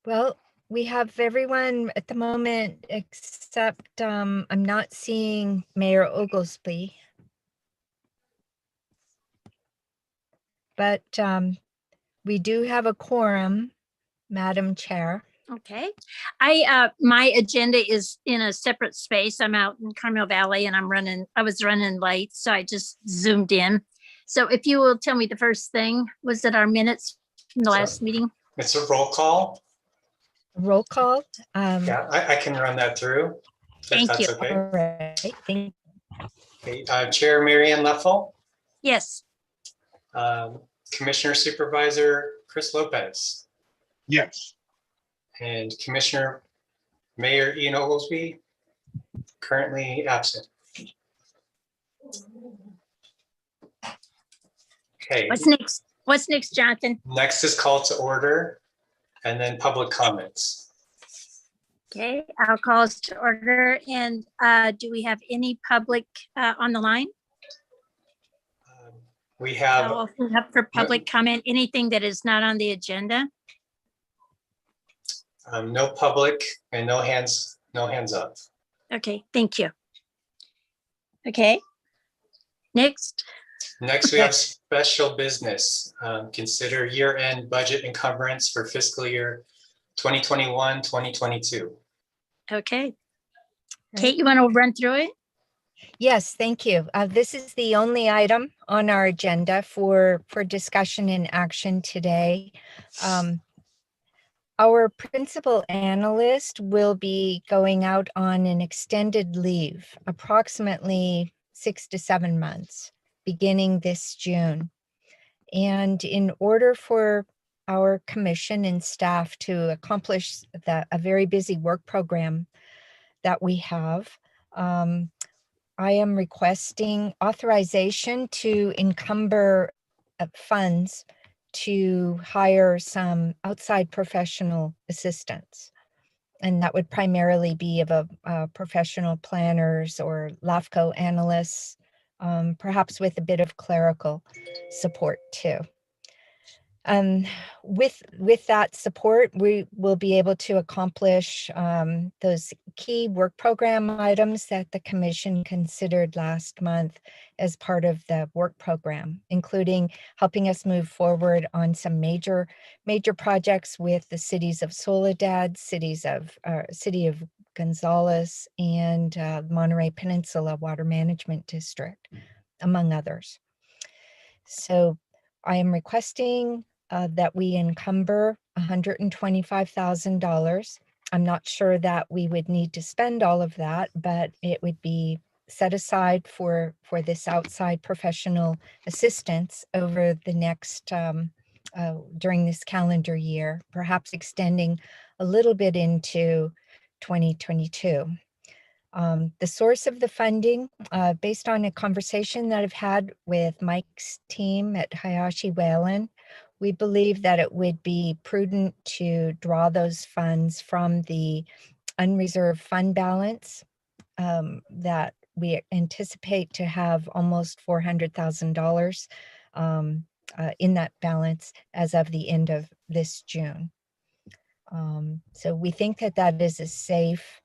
Well, we have everyone at the moment except I'm not seeing Mayor Oglesby. But we do have a quorum, Madam Chair. Okay. My agenda is in a separate space. I'm out in Carmel Valley and I was running late, so I just zoomed in. So if you will tell me the first thing, was it our minutes from the last meeting? It's a roll call. Roll call. Yeah, I can run that through. Thank you. Okay. All right. Thank Okay, Chair Marianne Leffel, Yes. Commissioner Supervisor Chris Lopez, Yes. and Commissioner Mayor Ian Oglesby, currently absent. Okay. What's next? What's next, Jonathan? Next is call to order and then public comments. Okay, I'll call us to order. And do we have any public on the line? We have I'll open up for public comment, anything that is not on the agenda. no public and no hands up. Okay, thank you. Okay, next. Next, we have special business. Consider year-end budget encumbrance for fiscal year 2021, 2022. Okay. Kate, you want to run through it? Yes, thank you. This is the only item on our agenda for discussion and action today. Our principal analyst will be going out on an extended leave, approximately 6 to 7 months, beginning this June. And in order for our commission and staff to accomplish a very busy work program that we have, I am requesting authorization to encumber funds to hire some outside professional assistance. And that would primarily be of professional planners or LAFCO analysts, perhaps with a bit of clerical support too. With that support, we will be able to accomplish those key work program items that the Commission considered last month as part of the work program, including helping us move forward on some major projects with the cities of Soledad, city of Gonzales, and Monterey Peninsula Water Management District, among others. So I am requesting that we encumber $125,000. I'm not sure that we would need to spend all of that, but it would be set aside for this outside professional assistance over the next, during this calendar year, perhaps extending a little bit into 2022. The source of the funding, based on a conversation that I've had with Mike's team at Hayashi Whalen, we believe that it would be prudent to draw those funds from the unreserved fund balance that we anticipate to have almost $400,000 in that balance as of the end of this June. So we think that that is a safe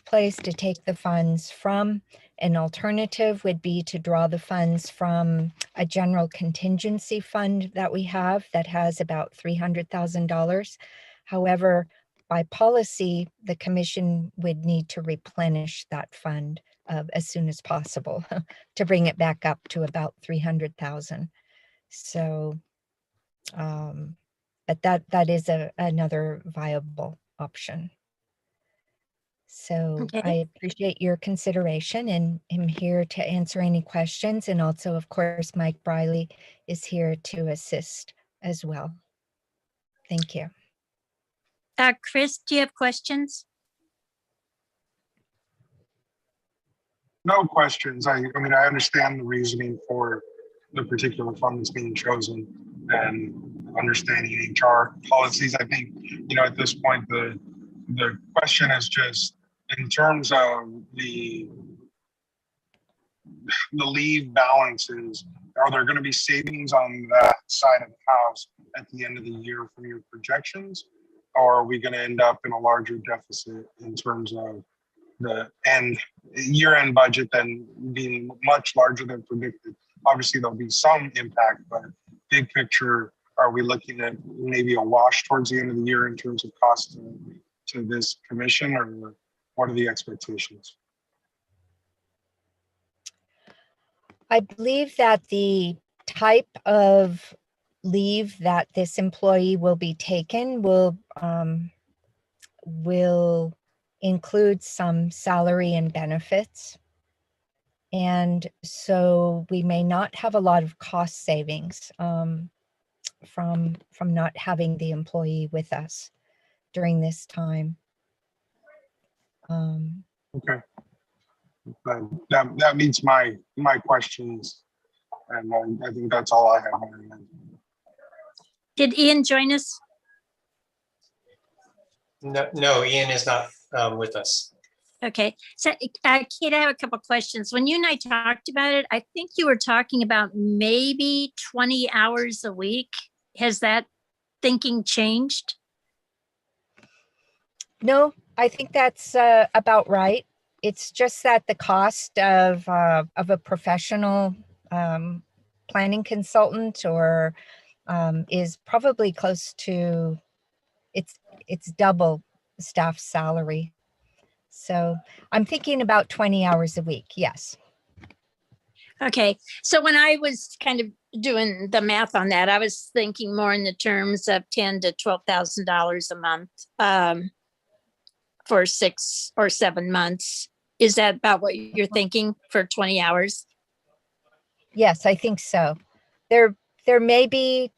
place to take the funds from. An alternative would be to draw the funds from a general contingency fund that we have that has about $300,000. However, by policy, the Commission would need to replenish that fund as soon as possible to bring it back up to about $300,000. So, but that is another viable option. So Okay. I appreciate your consideration and am here to answer any questions. And also, of course, Mike Briley is here to assist as well. Thank you. Chris, do you have questions? No questions. I mean, I understand the reasoning for the particular fund that's being chosen and understanding HR policies. I think, at this point, the question is just in terms of the leave balances, are there going to be savings on that side of the house at the end of the year from your projections? Or are we going to end up in a larger deficit in terms of the year-end budget then being much larger than predicted? Obviously, there'll be some impact, but big picture, are we looking at maybe a wash towards the end of the year in terms of cost to this commission, or what are the expectations? I believe that the type of leave that this employee will be taken will include some salary and benefits. And so we may not have a lot of cost savings from not having the employee with us during this time. Okay, that meets my questions, and I think that's all I have. Did Ian join us? No, Ian is not with us. Okay, so Kate, I have a couple questions. When you and I talked about it, I think you were talking about maybe 20 hours a week. Has that thinking changed? No, I think that's about right. It's just that the cost of a professional planning consultant or is probably close to it's double staff salary. So I'm thinking about 20 hours a week. Yes. Okay, so when I was kind of doing the math on that, I was thinking more in the terms of $10,000 to $12,000 a month for 6 or 7 months. Is that about what you're thinking for 20 hours? Yes, I think so. There may be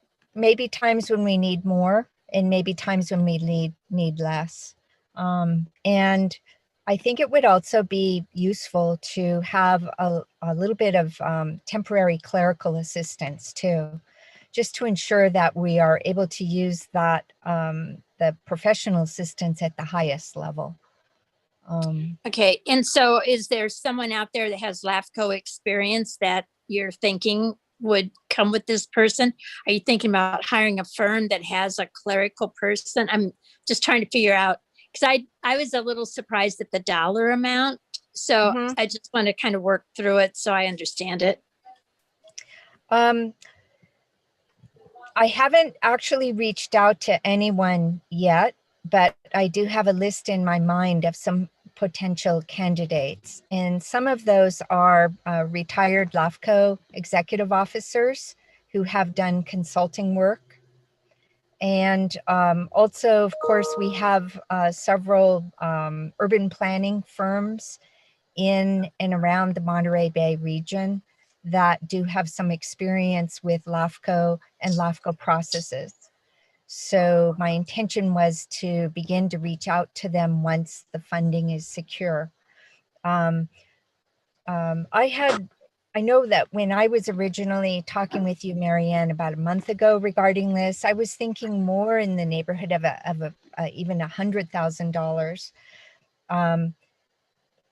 times when we need more, and maybe times when we need less. And I think it would also be useful to have a little bit of temporary clerical assistance too, just to ensure that we are able to use that the professional assistance at the highest level. Okay, and so is there someone out there that has LAFCO experience that you're thinking would come with this person? Are you thinking about hiring a firm that has a clerical person? I'm just trying to figure out, because I was a little surprised at the dollar amount. So I just want to kind of work through it so I understand it. I haven't actually reached out to anyone yet, but I do have a list in my mind of some potential candidates. And some of those are retired LAFCO executive officers who have done consulting work. And also, of course, we have several urban planning firms in and around the Monterey Bay region that do have some experience with LAFCO and LAFCO processes. So my intention was to begin to reach out to them once the funding is secure. I know that when I was originally talking with you, Marianne, about a month ago regarding this, I was thinking more in the neighborhood of even $100,000.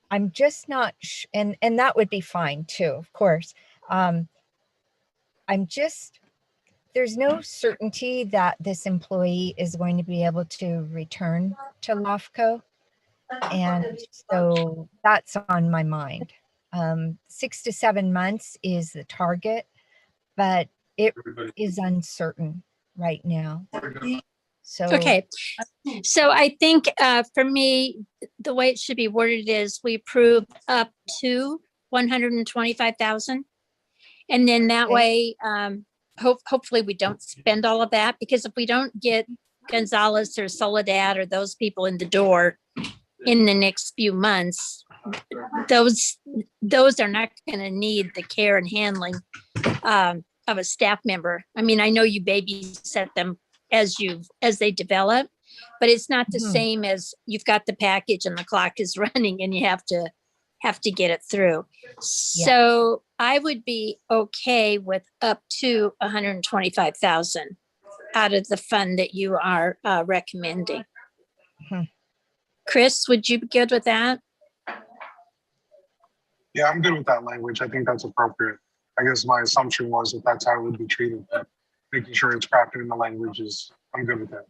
I'm just not, and that would be fine too, of course. There's no certainty that this employee is going to be able to return to LAFCO. And so that's on my mind. 6 to 7 months is the target, but it is uncertain right now. So okay, so I think for me, the way it should be worded is we approve up to 125,000, and then that way, hopefully we don't spend all of that, because if we don't get Gonzalez or Soledad or those people in the door in the next few months, those are not going to need the care and handling of a staff member. I mean, I know you babysit them as they develop, but it's not the same as you've got the package and the clock is running and you have to get it through. So I would be okay with up to 125,000 out of the fund that you are recommending. Chris, would you be good with that? Yeah, I'm good with that language. I think that's appropriate. I guess my assumption was that that's how it would be treated, but making sure it's crafted in the language I'm good with that.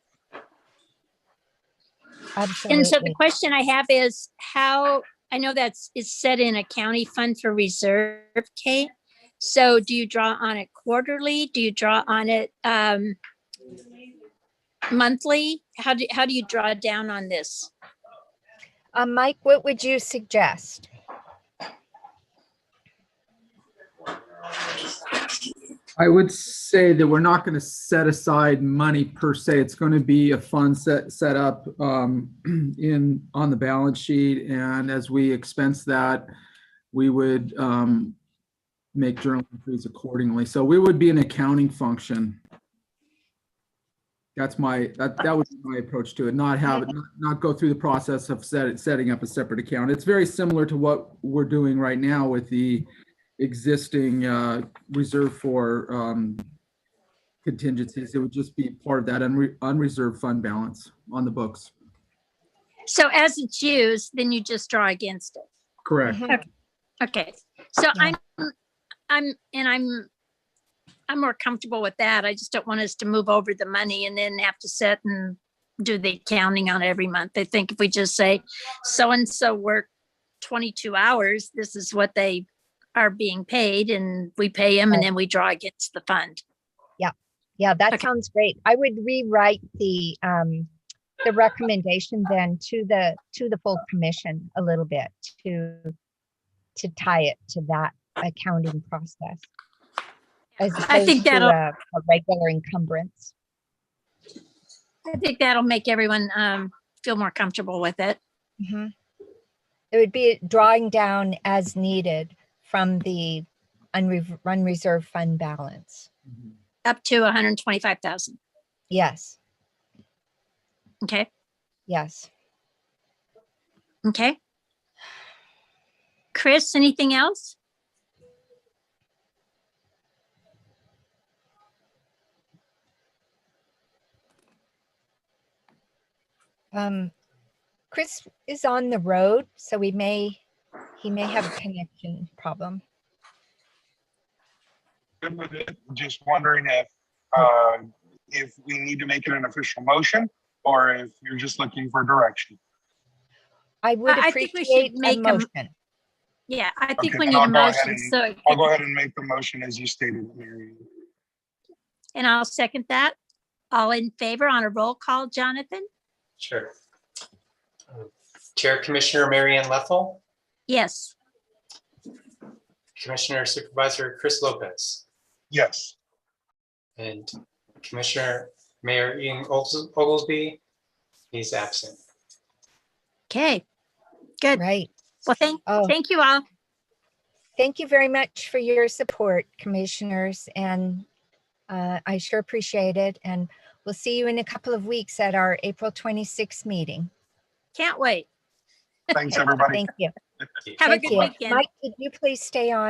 Absolutely. And so the question I have is how, I know is set in a county fund for reserve, Kate. So do you draw on it quarterly? Do you draw on it monthly? How do you draw down on this? Mike, what would you suggest? I would say that we're not going to set aside money per se. It's going to be a fund set up on the balance sheet, and as we expense that, we would make journal entries accordingly. So we would be an accounting function. That would be my approach to it. Not go through the process of setting up a separate account. It's very similar to what we're doing right now with the existing reserve for contingencies. It would just be part of that unreserved fund balance on the books. So as it's used, then you just draw against it. Correct. Mhm. Okay. So Yeah. I'm more comfortable with that. I just don't want us to move over the money and then have to sit and do the accounting on it every month. I think if we just say so-and-so worked 22 hours, this is what they are being paid, and we pay them and then we draw against the fund. Yeah, that Okay. sounds great. I would rewrite the recommendation then to the full commission a little bit to tie it to that accounting process, as I think opposed to that'll a regular encumbrance. I think that'll make everyone feel more comfortable with it. Mhm. It would be drawing down as needed from the unreserved fund balance. Up to 125,000. Yes, Okay. yes. Okay. Chris, anything else? Chris is on the road, so he may have a connection problem. Good with it. Just wondering if we need to make it an official motion or if you're just looking for direction. I would I think we should appreciate a make a motion. Yeah, I think Okay, we then need I'll a go ahead motion. and- So, I'll go ahead and make the motion as you stated, Mary. and I'll second that. All in favor on a roll call, Jonathan? Sure. Chair Commissioner Mary Ann Leffel, Yes. Commissioner Supervisor Chris Lopez, Yes. and Commissioner Mayor Ian Oglesby, he's absent. Okay, good. Right. Well, Oh, thank you all. thank you very much for your support, commissioners, and I sure appreciate it. And we'll see you in a couple of weeks at our April 26th meeting. Can't wait. Thanks, everybody. Thank you. Have a Thank good you. weekend. Mike, could you please stay on?